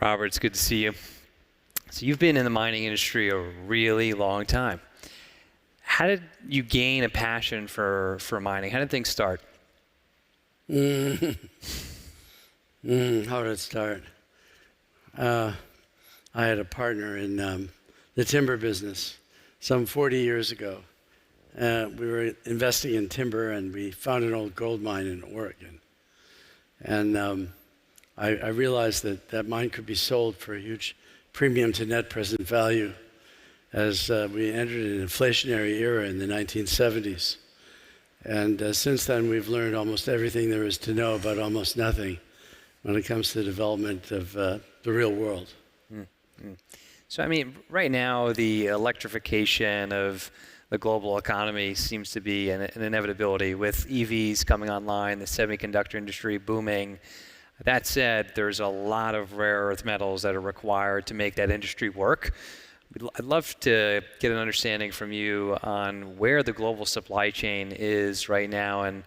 Robert, it's good to see you. So you've been in the mining industry a really long time. How did you gain a passion for mining? How did things start? How did it start? I had a partner in the timber business some 40 years ago. We were investing in timber, and we found an old gold mine in Oregon. And I realized that that mine could be sold for a huge premium to net present value as we entered an inflationary era in the 1970s. And since then, we've learned almost everything there is to know about almost nothing when it comes to the development of the real world. Mm-hmm. So, I mean, right now, the electrification of the global economy seems to be an inevitability with EVs coming online, the semiconductor industry booming. That said, there's a lot of rare earth metals that are required to make that industry work. I'd love to get an understanding from you on where the global supply chain is right now, and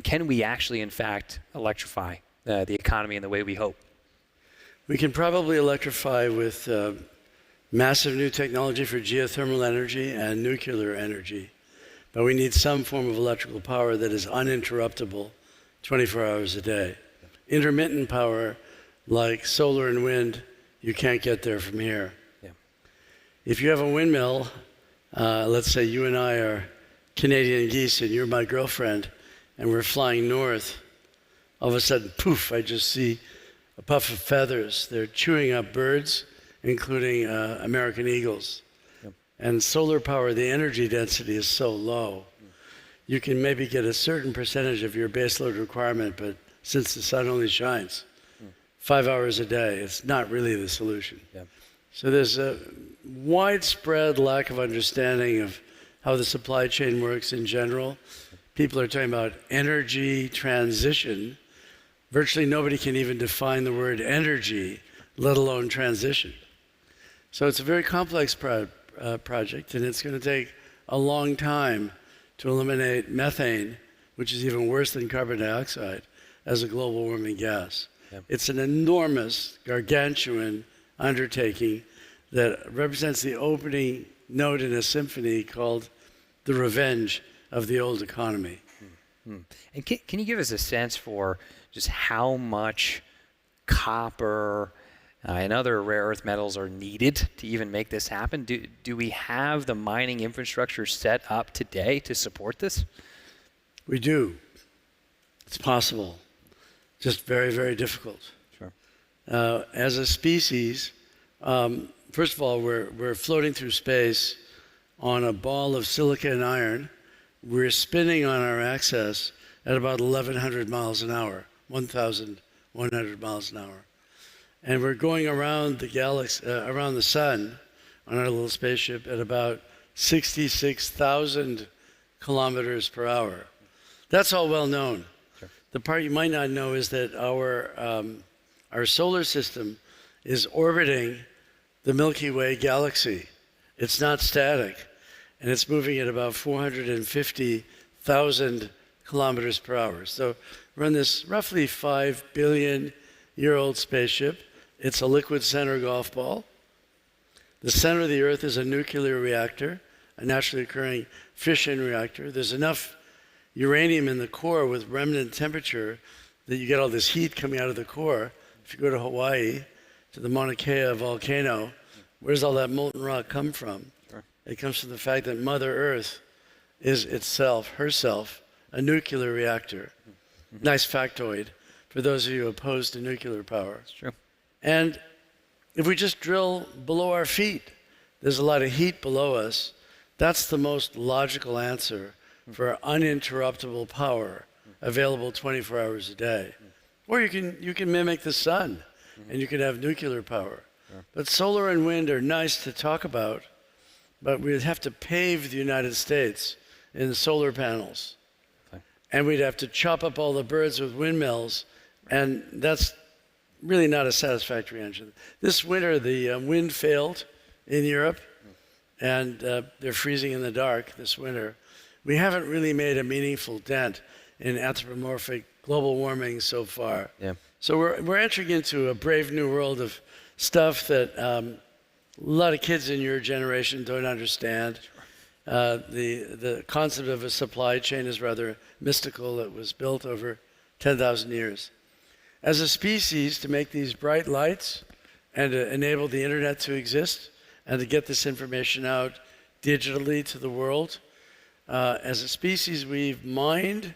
can we actually, in fact, electrify the economy in the way we hope? We can probably electrify with massive new technology for geothermal energy and nuclear energy, but we need some form of electrical power that is uninterruptible 24 hours a day. Intermittent power, like solar and wind, you can't get there from here. Yeah. If you have a windmill, let's say you and I are Canadian geese and you're my girlfriend, and we're flying north, all of a sudden, poof, I just see a puff of feathers. They're chewing up birds, including American eagles. Yep. And solar power, the energy density is so low. You can maybe get a certain percentage of your baseload requirement, but since the sun only shines 5 hours a day, it's not really the solution. Yep. So there's a widespread lack of understanding of how the supply chain works in general. People are talking about energy transition. Virtually nobody can even define the word energy, let alone transition. So it's a very complex project, and it's going to take a long time to eliminate methane, which is even worse than carbon dioxide, as a global warming gas. Yep. It's an enormous, gargantuan undertaking that represents the opening note in a symphony called the revenge of the old economy. Mm-hmm. And can you give us a sense for just how much copper and other rare earth metals are needed to even make this happen? Do we have the mining infrastructure set up today to support this? We do. It's possible. Just very, very difficult. Sure. As a species, first of all, we're floating through space on a ball of silica and iron. We're spinning on our axis at about 1,100 miles an hour, 1,100 miles an hour. And we're going around the galaxy, around the sun on our little spaceship at about 66,000 kilometers per hour. That's all well known. Sure. The part you might not know is that our solar system is orbiting the Milky Way galaxy. It's not static, and it's moving at about 450,000 kilometers per hour. So we're on this roughly 5 billion-year-old spaceship. It's a liquid center golf ball. The center of the Earth is a nuclear reactor, a naturally occurring fission reactor. There's enough uranium in the core with remnant temperature that you get all this heat coming out of the core. If you go to Hawaii, to the Mauna Kea volcano, where does all that molten rock come from? Sure. It comes from the fact that Mother Earth is herself, a nuclear reactor. Mm-hmm. Nice factoid for those of you opposed to nuclear power. It's true. And if we just drill below our feet, there's a lot of heat below us. That's the most logical answer for uninterruptible power available 24 hours a day. Or you can mimic the sun, and you can have nuclear power. Sure. But solar and wind are nice to talk about, but we'd have to pave the United States in solar panels. Okay. And we'd have to chop up all the birds with windmills, and that's really not a satisfactory answer. This winter, the wind failed in Europe, and they're freezing in the dark this winter. We haven't really made a meaningful dent in anthropomorphic global warming so far. Yeah. So we're entering into a brave new world of stuff that a lot of kids in your generation don't understand. The concept of a supply chain is rather mystical. It was built over 10,000 years. As a species, to make these bright lights and to enable the internet to exist and to get this information out digitally to the world, as a species, we've mined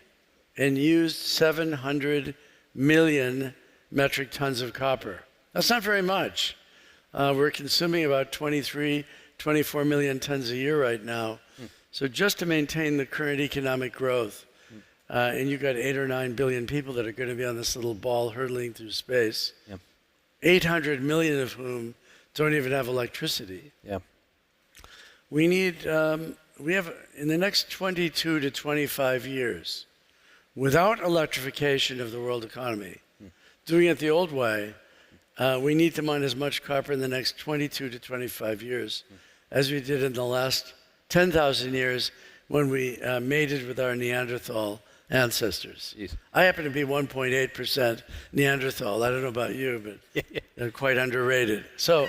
and used 700 million metric tons of copper. That's not very much. We're consuming about 23, 24 million tons a year right now. So just to maintain the current economic growth, and you've got 8 or 9 billion people that are going to be on this little ball hurtling through space, 800 million of whom don't even have electricity. We need, we have, in the next 22 to 25 years, without electrification of the world economy, doing it the old way, we need to mine as much copper in the next 22 to 25 years as we did in the last 10,000 years when we mated with our Neanderthal ancestors. I happen to be 1.8% Neanderthal. I don't know about you, but they're quite underrated. So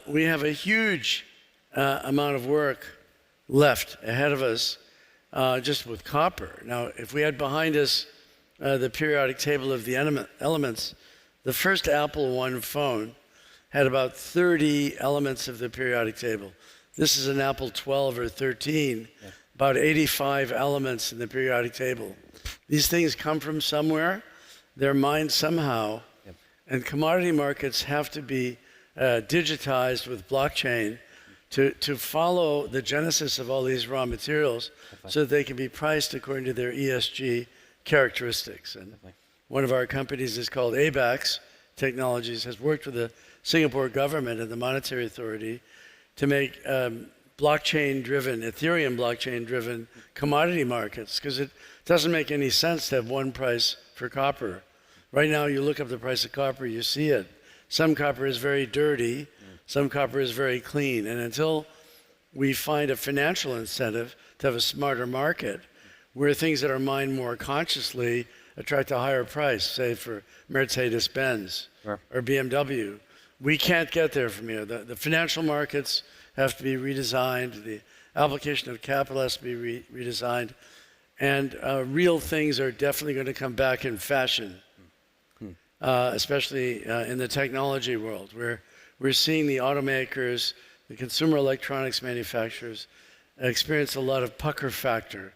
we have a huge amount of work left ahead of us just with copper. Now, if we had behind us the periodic table of the elements, the first Apple I phone had about 30 elements of the periodic table. This is an Apple 12 or 13, about 85 elements in the periodic table. These things come from somewhere, they're mined somehow, and commodity markets have to be digitized with blockchain to follow the genesis of all these raw materials so that they can be priced according to their ESG characteristics. And one of our companies is called ABAX Technologies, has worked with the Singapore government and the Monetary Authority to make blockchain-driven, Ethereum blockchain-driven commodity markets, because it doesn't make any sense to have one price for copper. Right now, you look up the price of copper, you see it. Some copper is very dirty, some copper is very clean, and until we find a financial incentive to have a smarter market where things that are mined more consciously attract a higher price, say for Mercedes-Benz or BMW, we can't get there from here. The financial markets have to be redesigned, the application of capital has to be redesigned, and real things are definitely going to come back in fashion, especially in the technology world, where we're seeing the automakers, the consumer electronics manufacturers experience a lot of pucker factor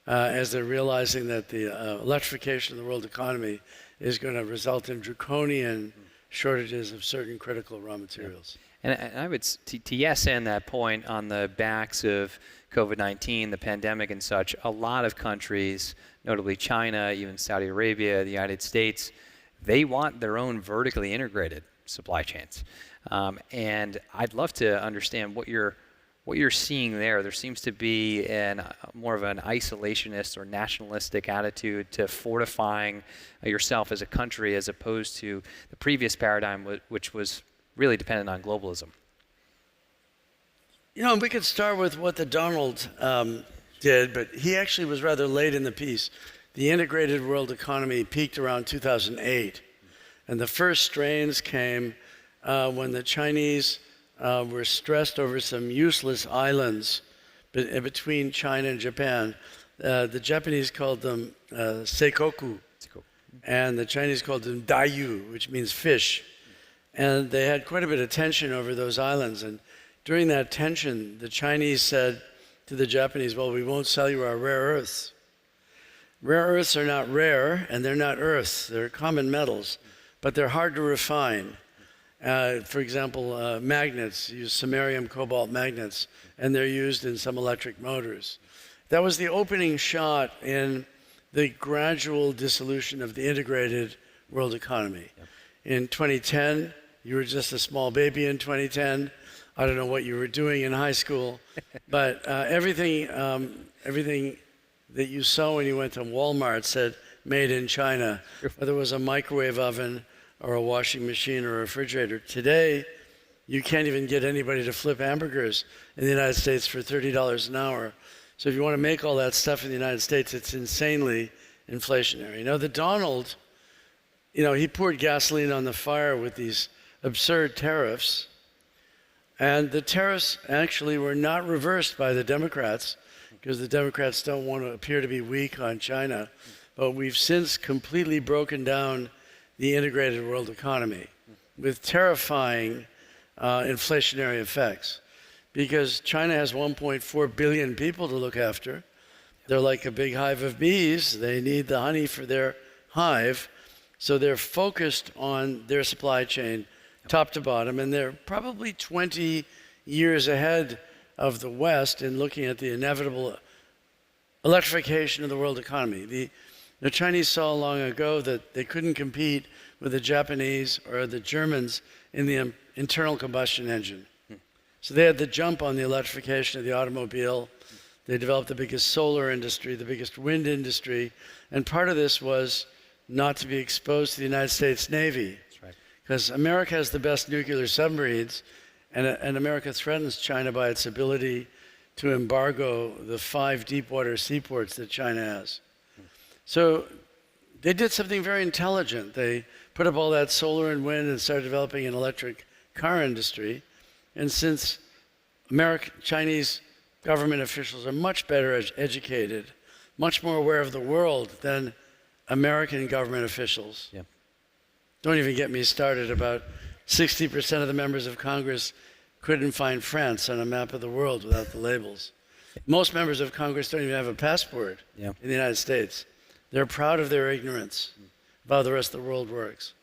as they're realizing that the electrification of the world economy is going to result in draconian shortages of certain critical raw materials. And I would, to yes and that point, on the backs of COVID-19, the pandemic and such, a lot of countries, notably China, even Saudi Arabia, the United States, they want their own vertically integrated supply chains. And I'd love to understand what you're seeing there. There seems to be more of an isolationist or nationalistic attitude to fortifying yourself as a country as opposed to the previous paradigm, which was really dependent on globalism. You know, we could start with what the Donald did, but he actually was rather late in the piece. The integrated world economy peaked around 2008, and the first strains came when the Chinese were stressed over some useless islands between China and Japan. The Japanese called them seikoku, and the Chinese called them dayu, which means fish. And they had quite a bit of tension over those islands. And during that tension, the Chinese said to the Japanese, well, we won't sell you our rare earths. Rare earths are not rare, and they're not earths. They're common metals, but they're hard to refine. For example, magnets, use samarium cobalt magnets, and they're used in some electric motors. That was the opening shot in the gradual dissolution of the integrated world economy. In 2010, you were just a small baby in 2010. I don't know what you were doing in high school, but everything that you saw when you went to Walmart said made in China, whether it was a microwave oven or a washing machine or a refrigerator. Today, you can't even get anybody to flip hamburgers in the United States for $30 an hour. So if you want to make all that stuff in the United States, it's insanely inflationary. You know, the Donald, you know, he poured gasoline on the fire with these absurd tariffs. And the tariffs actually were not reversed by the Democrats, because the Democrats don't want to appear to be weak on China. But we've since completely broken down the integrated world economy with terrifying inflationary effects. Because China has 1.4 billion people to look after. They're like a big hive of bees. They need the honey for their hive. So they're focused on their supply chain, top to bottom, and they're probably 20 years ahead of the West in looking at the inevitable electrification of the world economy. The Chinese saw long ago that they couldn't compete with the Japanese or the Germans in the internal combustion engine. So they had the jump on the electrification of the automobile. They developed the biggest solar industry, the biggest wind industry, and part of this was not to be exposed to the United States Navy. That's right. Because America has the best nuclear submarines, and America threatens China by its ability to embargo the 5 deep-water seaports that China has. So they did something very intelligent. They put up all that solar and wind and started developing an electric car industry. And since Chinese government officials are much better educated, much more aware of the world than American government officials. Yeah. Don't even get me started about 60% of the members of Congress couldn't find France on a map of the world without the labels. Most members of Congress don't even have a passport in the United States. They're proud of their ignorance of how the rest of the world works.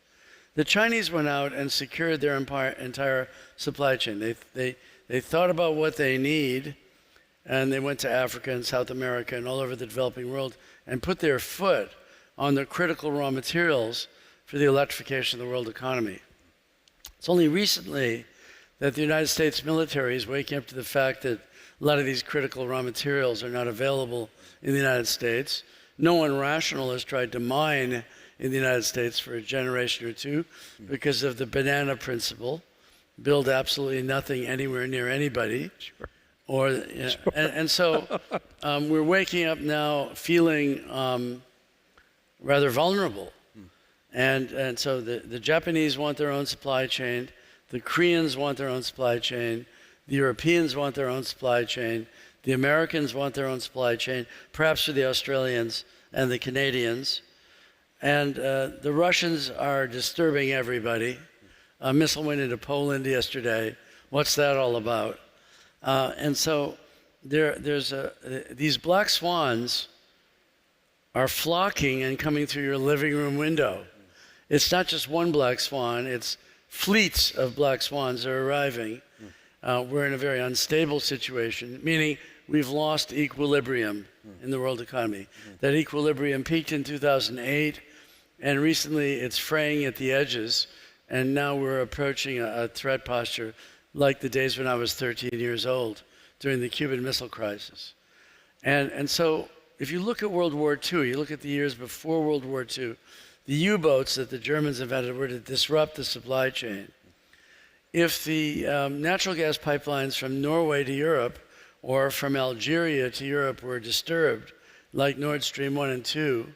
The Chinese went out and secured their entire supply chain. They thought about what they need, and they went to Africa and South America and all over the developing world and put their foot on the critical raw materials for the electrification of the world economy. It's only recently that the United States military is waking up to the fact that a lot of these critical raw materials are not available in the United States. No one rational has tried to mine in the United States for a generation or two because of the banana principle: build absolutely nothing anywhere near anybody. Sure. Or, and so we're waking up now feeling rather vulnerable. And so the Japanese want their own supply chain, the Koreans want their own supply chain, the Europeans want their own supply chain, the Americans want their own supply chain, perhaps for the Australians and the Canadians. And the Russians are disturbing everybody. A missile went into Poland yesterday. What's that all about? And so these black swans are flocking and coming through your living room window. It's not just one black swan, it's fleets of black swans that are arriving. We're in a very unstable situation, meaning we've lost equilibrium in the world economy. That equilibrium peaked in 2008, and recently it's fraying at the edges, and now we're approaching a threat posture like the days when I was 13 years old during the Cuban Missile Crisis. And so if you look at World War II, you look at the years before World War II, the U-boats that the Germans invented were to disrupt the supply chain. If the natural gas pipelines from Norway to Europe or from Algeria to Europe were disturbed, like Nord Stream 1 and 2,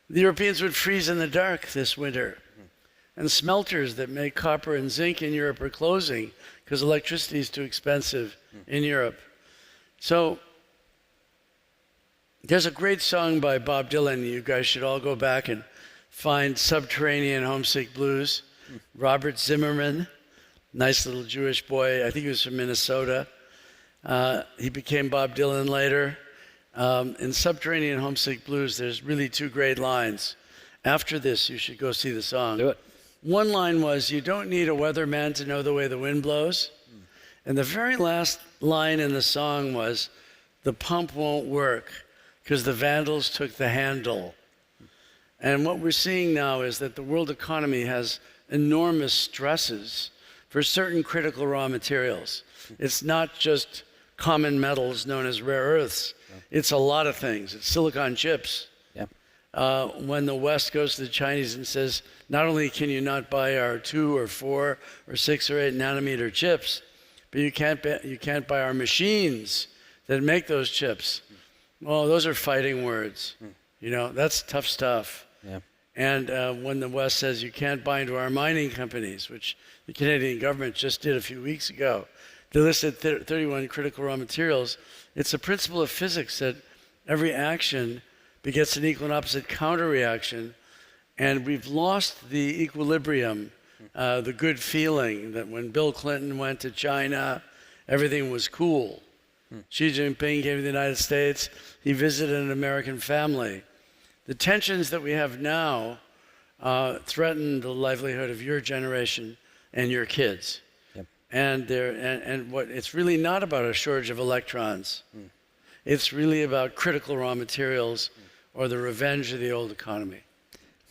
the Europeans would freeze in the dark this winter. And smelters that make copper and zinc in Europe are closing because electricity is too expensive in Europe. So there's a great song by Bob Dylan. You guys should all go back and find Subterranean Homesick Blues. Robert Zimmerman, nice little Jewish boy. I think he was from Minnesota. He became Bob Dylan later. In Subterranean Homesick Blues, there's really 2 great lines. After this, you should go see the song. Do it. One line was, "You don't need a weatherman to know the way the wind blows." And the very last line in the song was, "The pump won't work because the vandals took the handle." And what we're seeing now is that the world economy has enormous stresses for certain critical raw materials. It's not just common metals known as rare earths. It's a lot of things. It's silicon chips. When the West goes to the Chinese and says, not only can you not buy our 2 or 4 or 6 or 8 nanometer chips, but you can't buy our machines that make those chips. Well, those are fighting words. You know, that's tough stuff. Yeah. And when the West says you can't buy into our mining companies, which the Canadian government just did a few weeks ago, they listed 31 critical raw materials. It's a principle of physics that every action begets an equal and opposite counter-reaction, and we've lost the equilibrium, the good feeling that when Bill Clinton went to China, everything was cool. Xi Jinping came to the United States, he visited an American family. The tensions that we have now threaten the livelihood of your generation and your kids. Yep. And what it's really not about a shortage of electrons. It's really about critical raw materials or the revenge of the old economy.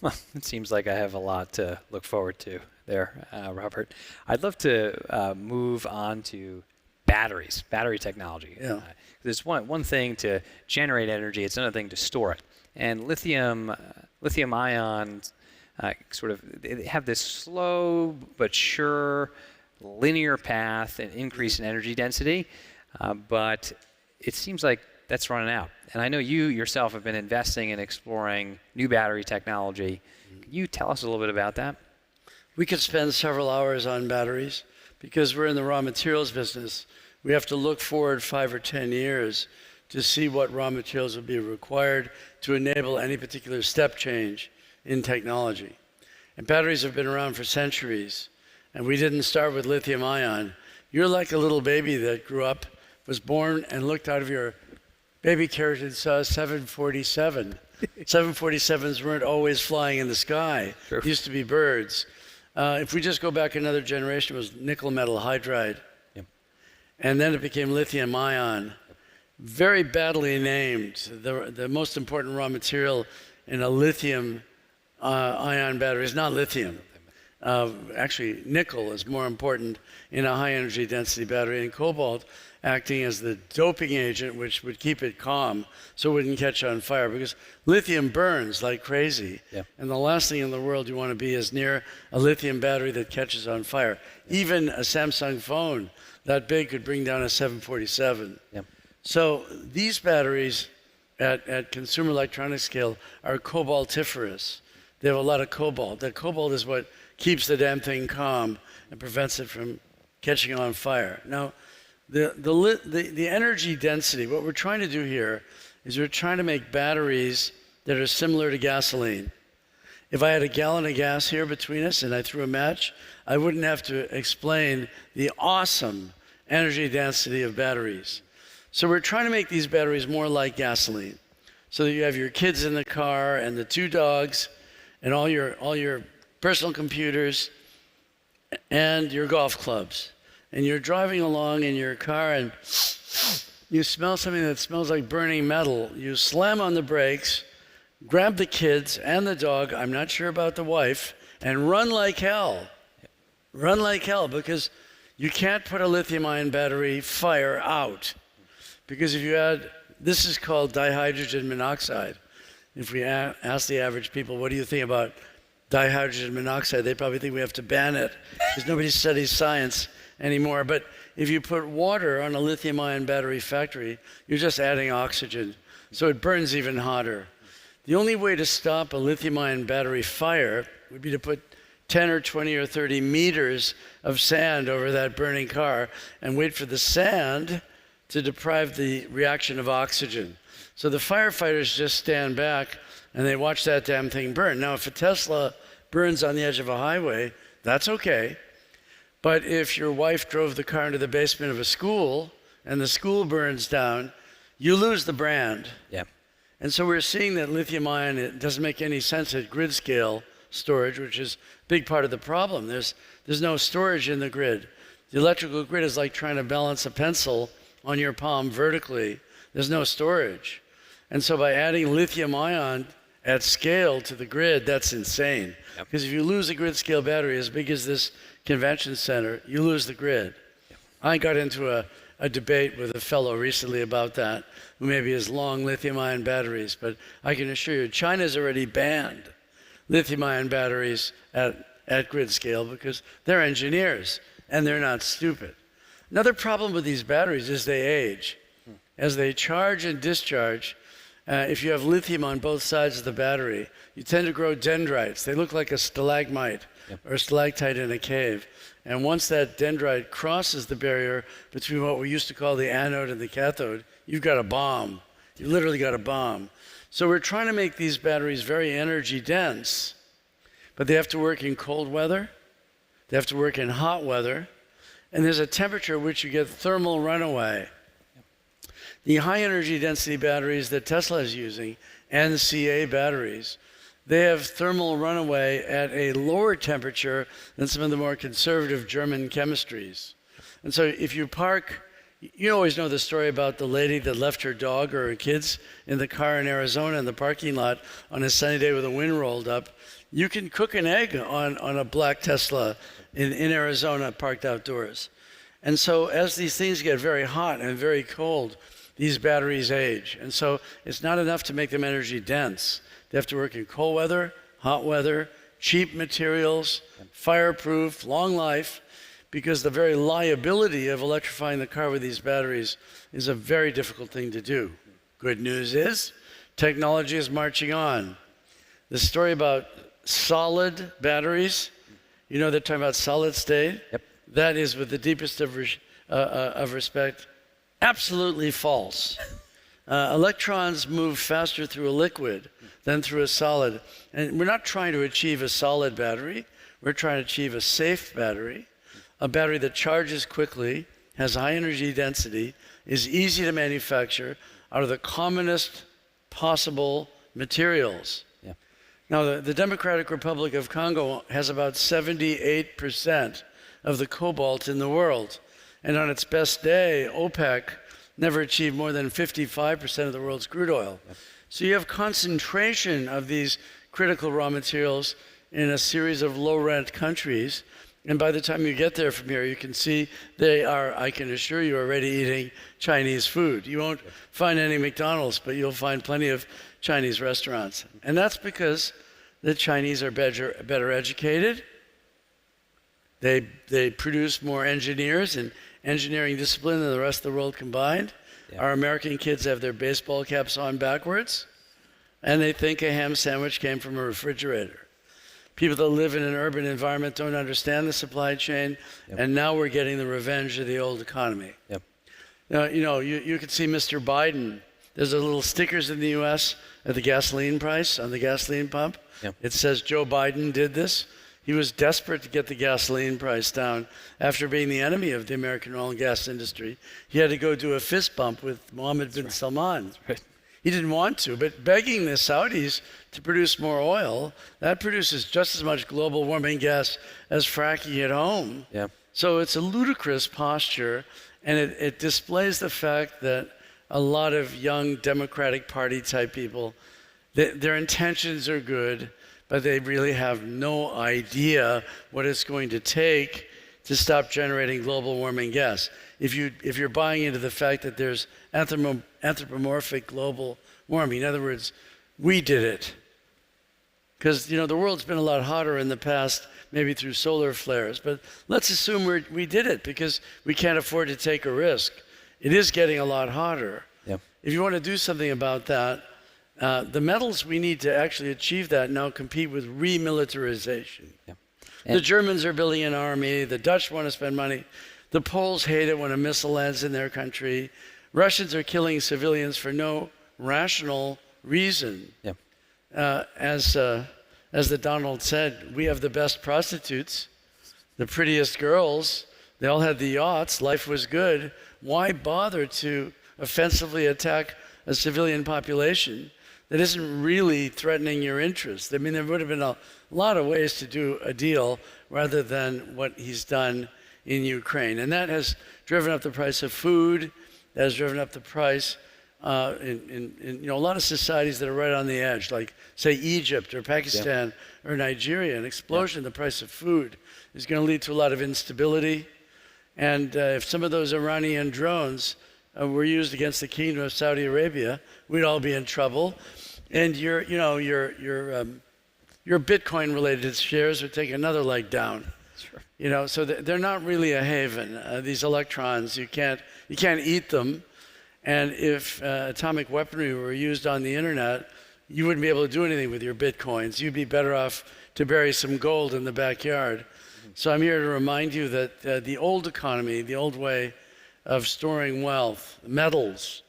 Well, it seems like I have a lot to look forward to there, Robert. I'd love to move on to batteries, battery technology. Yeah. There's one thing to generate energy, it's another thing to store it. And lithium ions sort of they have this slow but sure linear path and increase in energy density, but it seems like that's running out. And I know you yourself have been investing in exploring new battery technology. Can you tell us a little bit about that? We could spend several hours on batteries because we're in the raw materials business. We have to look forward 5 or 10 years to see what raw materials will be required to enable any particular step change in technology. And batteries have been around for centuries, and we didn't start with lithium ion. You're like a little baby that grew up, was born, and looked out of your baby carriage and saw a 747. 747s weren't always flying in the sky. Sure. It used to be birds. If we just go back another generation, it was nickel metal hydride. Yep. And then it became lithium ion. Very badly named. The most important raw material in a lithium ion battery is not lithium. Actually, nickel is more important in a high energy density battery, and cobalt acting as the doping agent which would keep it calm so it wouldn't catch on fire, because lithium burns like crazy. Yep. And the last thing in the world you want to be is near a lithium battery that catches on fire. Even a Samsung phone that big could bring down a 747. Yep. So these batteries at consumer electronics scale are cobaltiferous. They have a lot of cobalt. That cobalt is what keeps the damn thing calm and prevents it from catching on fire. Now, the energy density, what we're trying to do here is we're trying to make batteries that are similar to gasoline. If I had a gallon of gas here between us and I threw a match, I wouldn't have to explain the awesome energy density of batteries. So we're trying to make these batteries more like gasoline, so that you have your kids in the car and the 2 dogs and all your personal computers and your golf clubs. And you're driving along in your car and you smell something that smells like burning metal. You slam on the brakes, grab the kids and the dog, I'm not sure about the wife, and run like hell. Run like hell, because you can't put a lithium-ion battery fire out. Because if you add, this is called dihydrogen monoxide. If we ask the average people, what do you think about dihydrogen monoxide? They probably think we have to ban it, because nobody studies science anymore. But if you put water on a lithium-ion battery factory, you're just adding oxygen, so it burns even hotter. The only way to stop a lithium-ion battery fire would be to put 10 or 20 or 30 meters of sand over that burning car and wait for the sand to deprive the reaction of oxygen. So the firefighters just stand back and they watch that damn thing burn. Now, if a Tesla burns on the edge of a highway, that's okay. But if your wife drove the car into the basement of a school and the school burns down, you lose the brand. Yeah. And so we're seeing that lithium ion, it doesn't make any sense at grid scale storage, which is a big part of the problem. There's no storage in the grid. The electrical grid is like trying to balance a pencil on your palm vertically. There's no storage. And so by adding lithium ion at scale to the grid, that's insane. Yep. Because if you lose a grid scale battery as big as this convention center, you lose the grid. Yep. I got into a debate with a fellow recently about that, who maybe has long lithium-ion batteries, but I can assure you, China's already banned lithium-ion batteries at grid scale because they're engineers and they're not stupid. Another problem with these batteries is they age. As they charge and discharge, If you have lithium on both sides of the battery, you tend to grow dendrites. They look like a stalagmite or a stalactite in a cave. And once that dendrite crosses the barrier between what we used to call the anode and the cathode, you've got a bomb. You literally got a bomb. So we're trying to make these batteries very energy dense, but they have to work in cold weather, they have to work in hot weather, and there's a temperature at which you get thermal runaway. The high energy density batteries that Tesla is using, NCA batteries, they have thermal runaway at a lower temperature than some of the more conservative German chemistries. And so if you park, you always know the story about the lady that left her dog or her kids in the car in Arizona in the parking lot on a sunny day with the wind rolled up. You can cook an egg on a black Tesla in Arizona parked outdoors. And so as these things get very hot and very cold, these batteries age. And so it's not enough to make them energy dense. They have to work in cold weather, hot weather, cheap materials, fireproof, long life, because the very liability of electrifying the car with these batteries is a very difficult thing to do. Good news is, technology is marching on. The story about solid batteries, you know they're talking about solid state? Yep. That is, with the deepest of respect, absolutely false. Electrons move faster through a liquid than through a solid. And we're not trying to achieve a solid battery. We're trying to achieve a safe battery, a battery that charges quickly, has high energy density, is easy to manufacture out of the commonest possible materials. Yeah. Now, the Democratic Republic of Congo has about 78% of the cobalt in the world. And on its best day, OPEC never achieved more than 55% of the world's crude oil. Yep. So you have concentration of these critical raw materials in a series of low-rent countries. And by the time you get there from here, you can see they are, I can assure you, already eating Chinese food. You won't find any McDonald's, but you'll find plenty of Chinese restaurants. And that's because the Chinese are better educated. They produce more engineers and engineering discipline than the rest of the world combined. Yeah. Our American kids have their baseball caps on backwards, and they think a ham sandwich came from a refrigerator. People that live in an urban environment don't understand the supply chain, and now we're getting the revenge of the old economy. Yep. Now, you can see Mr. Biden. There's a little stickers in the U.S. at the gasoline price on the gasoline pump. Yep. It says Joe Biden did this. He was desperate to get the gasoline price down after being the enemy of the American oil and gas industry. He had to go do a fist bump with Mohammed bin Salman. Right. He didn't want to, but begging the Saudis to produce more oil, that produces just as much global warming gas as fracking at home. Yeah. So it's a ludicrous posture, and it displays the fact that a lot of young Democratic Party type people, their intentions are good, but they really have no idea what it's going to take to stop generating global warming gas. If you're buying into the fact that there's anthropomorphic global warming, in other words, we did it. Because the world's been a lot hotter in the past, maybe through solar flares, but let's assume we did it because we can't afford to take a risk. It is getting a lot hotter. Yep. If you want to do something about that, the metals we need to actually achieve that now compete with remilitarization. Yeah. The Germans are building an army. The Dutch want to spend money. The Poles hate it when a missile lands in their country. Russians are killing civilians for no rational reason. Yeah. As the Donald said, we have the best prostitutes, the prettiest girls. They all had the yachts. Life was good. Why bother to offensively attack a civilian population that isn't really threatening your interests? I mean, there would have been a lot of ways to do a deal rather than what he's done in Ukraine. And that has driven up the price of food, that has driven up the price in a lot of societies that are right on the edge, like, say, Egypt or Pakistan or Nigeria. An explosion in the price of food is going to lead to a lot of instability. And if some of those Iranian drones were used against the Kingdom of Saudi Arabia, we'd all be in trouble. And your Bitcoin-related shares would take another leg down. So they're not really a haven. These electrons, you can't eat them, And if atomic weaponry were used on the internet, you wouldn't be able to do anything with your bitcoins. You'd be better off to bury some gold in the backyard. So I'm here to remind you that the old economy, the old way of storing wealth, metals,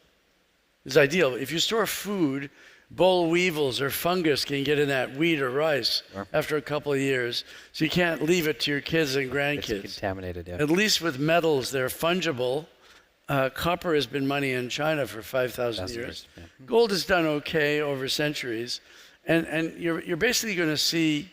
is ideal. If you store food, boll weevils or fungus can get in that wheat or rice after a couple of years. So you can't leave it to your kids and grandkids. It's contaminated, yeah. At least with metals, they're fungible. Copper has been money in China for 5,000 years. Yeah. Gold has done okay over centuries. And you're basically going to see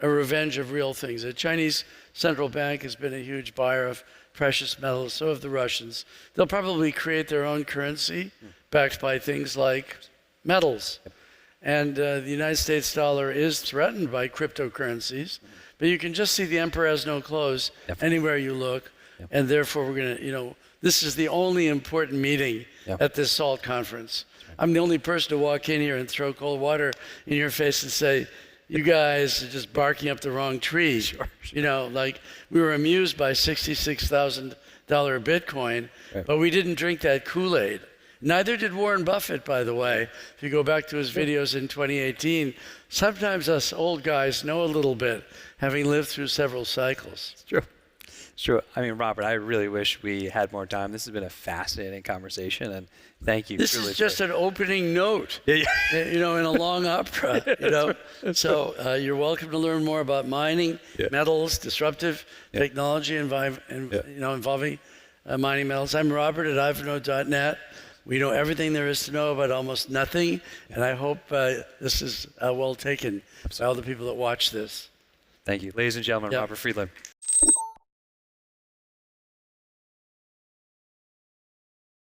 a revenge of real things. The Chinese central bank has been a huge buyer of precious metals, so have the Russians. They'll probably create their own currency backed by things like metals. And the United States dollar is threatened by cryptocurrencies. But you can just see the emperor has no clothes anywhere you look. And therefore, we're going to, this is the only important meeting at this SALT conference. I'm the only person to walk in here and throw cold water in your face and say, you guys are just barking up the wrong tree. Like we were amused by $66,000 Bitcoin, but we didn't drink that Kool-Aid. Neither did Warren Buffett, by the way. If you go back to his videos in 2018, sometimes us old guys know a little bit, having lived through several cycles. It's true. It's true. I mean, Robert, I really wish we had more time. This has been a fascinating conversation, and thank you. This is just an opening note, in a long opera, So you're welcome to learn more about mining, metals, disruptive technology involving mining metals. I'm Robert at Ivanhoe.net. We know everything there is to know about almost nothing, and I hope this is well taken by all the people that watch this. Thank you. Ladies and gentlemen, Robert Friedland.